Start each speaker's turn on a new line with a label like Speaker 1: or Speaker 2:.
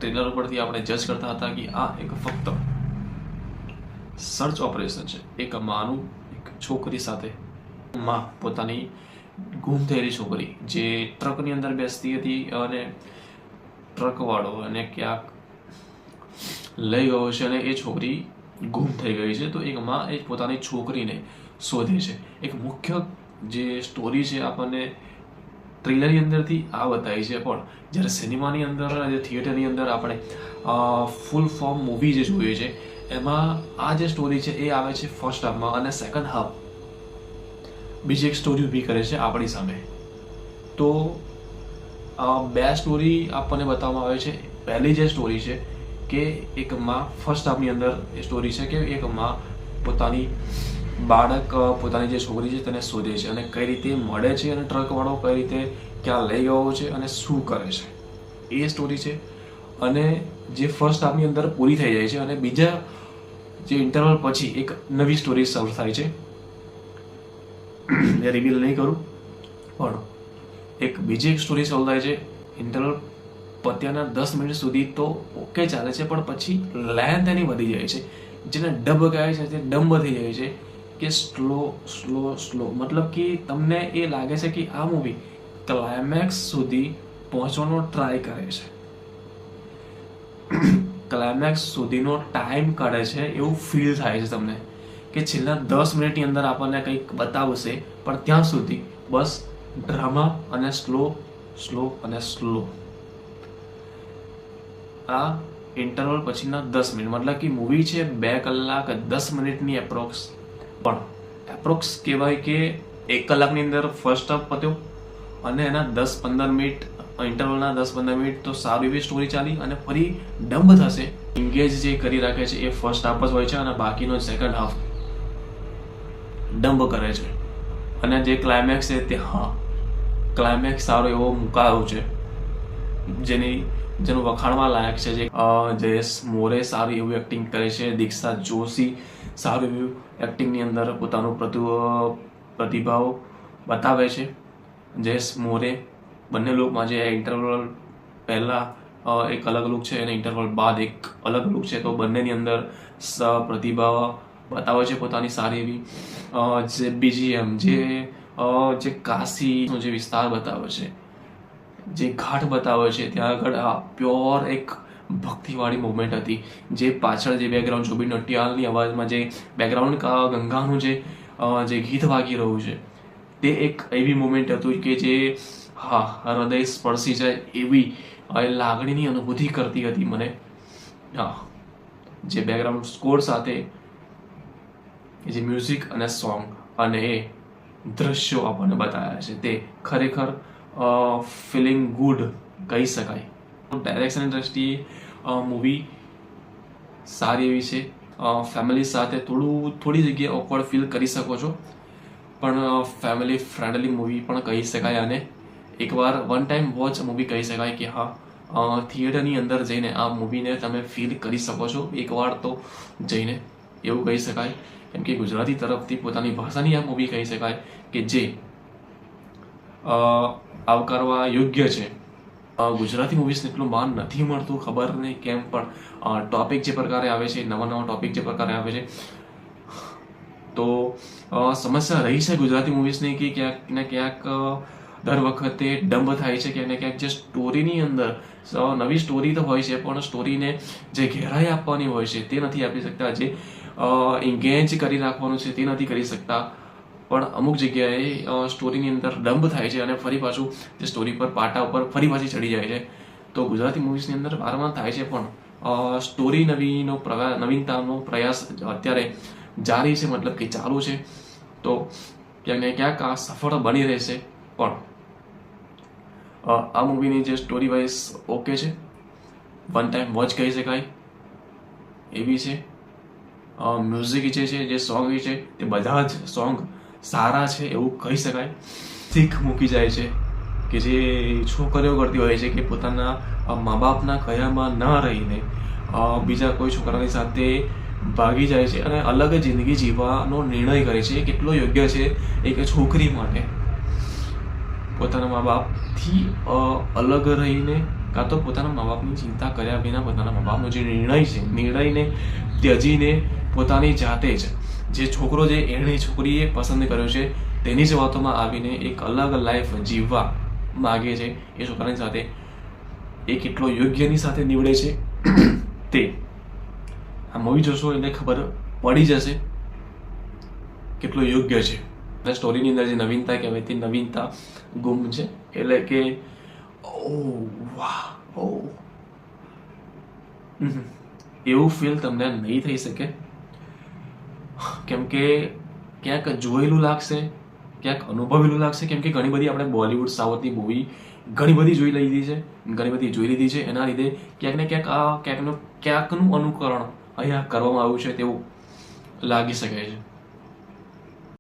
Speaker 1: Trailer પરથી આપણે જજ કરતા હતા કે આ એક ફક્ત સર્ચ ઓપરેશન છે. એક માનું એક છોકરી સાથે માં પોતાની ગુમ થયેલી છોકરી જે ટ્રકની અંદર બેસતી હતી અને ટ્રકવાળો એને ક્યાંક લઈ ગયો છે અને એ છોકરી ગુમ થઈ ગઈ છે. તો એક માં એ પોતાની છોકરીને શોધે છે. એક મુખ્ય જે સ્ટોરી છે આપણને ટ્રેલરની અંદરથી આ બતાવી છે, પણ જ્યારે સિનેમાની અંદર જે થિયેટરની અંદર આપણે ફૂલ ફોર્મ મૂવી જે જોઈએ છે એમાં આ જે સ્ટોરી છે એ આવે છે ફર્સ્ટ હાફમાં અને સેકન્ડ હાફ બીજી એક સ્ટોરી ઊભી કરે છે આપણી સામે. તો બે સ્ટોરી આપણને બતાવવામાં આવે છે. પહેલી જે સ્ટોરી છે કે એક માં ફર્સ્ટ હાફની અંદર એ સ્ટોરી છે કે એક માં પોતાની બાળક પોતાની જે છોકરી છે તેને શોધે છે અને કઈ રીતે મળે છે અને ટ્રકવાળો કઈ રીતે ક્યાં લઈ ગયો છે અને શું કરે છે એ સ્ટોરી છે. અને જે ફર્સ્ટ હાફની અંદર પૂરી થઈ જાય છે અને બીજા જે ઇન્ટરવલ પછી એક નવી સ્ટોરી શરૂ થાય છે. એ રિવીલ નહીં કરું, પણ એક બીજી એક સ્ટોરી શરૂ થાય છે. ઇન્ટરવલ પત્યાના 10 મિનિટ સુધી તો ઓકે ચાલે છે, પણ પછી લેન્થ એની વધી જાય છે, જેને ડબ કહે છે તે ડમ્બ થઈ જાય છે કે સ્લો. મતલબ કે તમને એ લાગે છે કે આ મૂવી ક્લાઇમેક્સ સુધી પહોંચવાનો ટ્રાય કરે છે, ક્લાઇમેક્સ સુધીનો ટાઈમ કાઢે છે એવું ફીલ થાય છે તમને કે છેલ્લા 10 મિનિટની અંદર આપણને કંઈક બતાવશે, પણ ત્યાં સુધી બસ ડ્રામા અને સ્લો. આ ઇન્ટરવલ પછીના 10 મિનિટ મતલબ કે મૂવી છે 2 કલાક 10 મિનિટની એપ્રોક્સ, પણ એપ્રોક્સ કહેવાય કે 1 કલાકની અંદર ફર્સ્ટ હાફ પત્યો અને એના 10-15 મિનિટ ઇન્ટરવલના 10-15 મિનિટ તો સારી એવી સ્ટોરી ચાલી અને ફરી ડમ્બ થશે. એન્ગેજ જે કરી રાખે છે એ ફર્સ્ટ હાફ જ હોય છે અને બાકીનો સેકન્ડ હાફ ડમ્બ કરે છે. અને જે ક્લાઇમેક્સ છે તે ક્લાઇમેક્સ સારો એવો મુકાયો છે જેનું વખાણવા લાયક છે. જે જયેશ મોરે સારી એવું એક્ટિંગ કરે છે, દીક્ષા જોશી સારું એવું એક્ટિંગની અંદર પોતાનો પ્રતિભાવ બતાવે છે. જયેશ મોરે બંને લુકમાં જે ઇન્ટરવલ પહેલા એક અલગ લુક છે અને ઇન્ટરવલ બાદ એક અલગ લુક છે, તો બંનેની અંદર પ્રતિભાવ બતાવે છે પોતાની સારી એવી. જે BGM જે કાશીનો જે વિસ્તાર બતાવે છે, જે ઘાટ બતાવે છે, ત્યાં આગળ પ્યોર એક ભક્તિવાળી મુવમેન્ટ હતી. જે પાછળ જે બેકગ્રાઉન્ડ જુબિન નટિયાલની અવાજમાં જે બેકગ્રાઉન્ડ ગંગાનું જે ગીત વાગી રહ્યું છે તે એક એવી મુવમેન્ટ હતું કે જે હૃદય સ્પર્શી જાય એવી લાગણીની અનુભૂતિ કરતી હતી મને. જે બેકગ્રાઉન્ડ સ્કોર સાથે જે મ્યુઝિક અને સોંગ અને એ દ્રશ્યો આપણને બતાવ્યા છે તે ખરેખર ફિલિંગ ગુડ કહી શકાય. ડાયરેક્શનની દ્રષ્ટિએ મૂવી સારી એવી છે. ફેમિલી સાથે થોડી જગ્યાએ ઓકવર્ડ ફીલ કરી શકો છો, પણ ફેમિલી ફ્રેન્ડલી મૂવી પણ કહી શકાય. અને એકવાર વન ટાઈમ વોચ મૂવી કહી શકાય કે થિયેટરની અંદર જઈને આ મૂવીને તમે ફીલ કરી શકો છો એકવાર તો જઈને, એવું કહી શકાય. કેમ કે ગુજરાતી તરફથી પોતાની ભાષાની આ મૂવી કહી શકાય કે જે આવકારવા યોગ્ય છે. ગુજરાતી મૂવીઝને એટલું માન નથી મળતું, ખબર નહીં કેમ, પણ ટોપિક જે પ્રકારે આવે છે, નવા ટોપિક જે પ્રકારે આવે છે, તો સમસ્યા રહી છે ગુજરાતી મૂવીઝની કે ક્યાંક ને ક્યાંક દર વખતે ડમ્બ થાય છે. ક્યાંક ને ક્યાંક જે સ્ટોરીની અંદર નવી સ્ટોરી તો હોય છે, પણ સ્ટોરીને જે ગહેરાઈ આપવાની હોય છે તે નથી આપી શકતા, જે એન્ગેજ કરી રાખવાનું છે તે નથી કરી શકતા. પણ અમુક જગ્યાએ સ્ટોરીની અંદર ડમ્બ થાય છે અને ફરી પાછું જે સ્ટોરી પર પાટા ઉપર ફરી પાછી ચડી જાય છે. તો ગુજરાતી મૂવીઝની અંદર વારંવાર થાય છે, પણ સ્ટોરી નવીનતાનો પ્રયાસ અત્યારે જારી છે, મતલબ કે ચાલુ છે. તો ક્યાંક ને ક્યાંક આ સફળ બની રહેશે. પણ આ મૂવીની જે સ્ટોરી વાઇઝ ઓકે છે, વન ટાઈમ વોચ કહી શકાય એવી છે. મ્યુઝિક જે સોંગ છે તે બધા જ સોંગ સારા છે એવું કહી શકાય. શીખ મૂકી જાય છે કે જે છોકરીઓ કરતી હોય છે કે પોતાના મા બાપના કયામાં ન રહીને બીજા કોઈ છોકરાની સાથે ભાગી જાય છે અને અલગ જિંદગી જીવવાનો નિર્ણય કરે છે. કેટલો યોગ્ય છે એક છોકરી માટે પોતાના મા બાપથી અલગ રહીને કાં તો પોતાના મા બાપની ચિંતા કર્યા વિના પોતાના મા બાપનો જે નિર્ણય છે નિર્ણયને ત્યજીને પોતાની જાતે જ જે છોકરો જે એણે છોકરીએ પસંદ કર્યો છે તેની જ વાતોમાં આવીને એક અલગ લાઈફ જીવવા માગે છે એ છોકરાની સાથે એ કેટલો યોગ્યની સાથે નીવડે છે તે આ મૂવી જોશો એટલે ખબર પડી જશે કેટલો યોગ્ય છે. સ્ટોરીની અંદર જે નવીનતા કહેવાય તે નવીનતા ગુમ છે. એટલે કે એવું ફીલ તમને નહીં થઈ શકે, કેમ કે ક્યાંક જોયેલું લાગશે, ક્યાંક અનુભવેલું લાગશે. કેમ કે ઘણી બધી આપણે બોલિવૂડ સાઉથની મૂવી ઘણી બધી જોઈ લીધી છે. એના લીધે ક્યાંક ને ક્યાંકનું અનુકરણ અહીંયા કરવામાં આવ્યું છે તેવું લાગી શકે છે.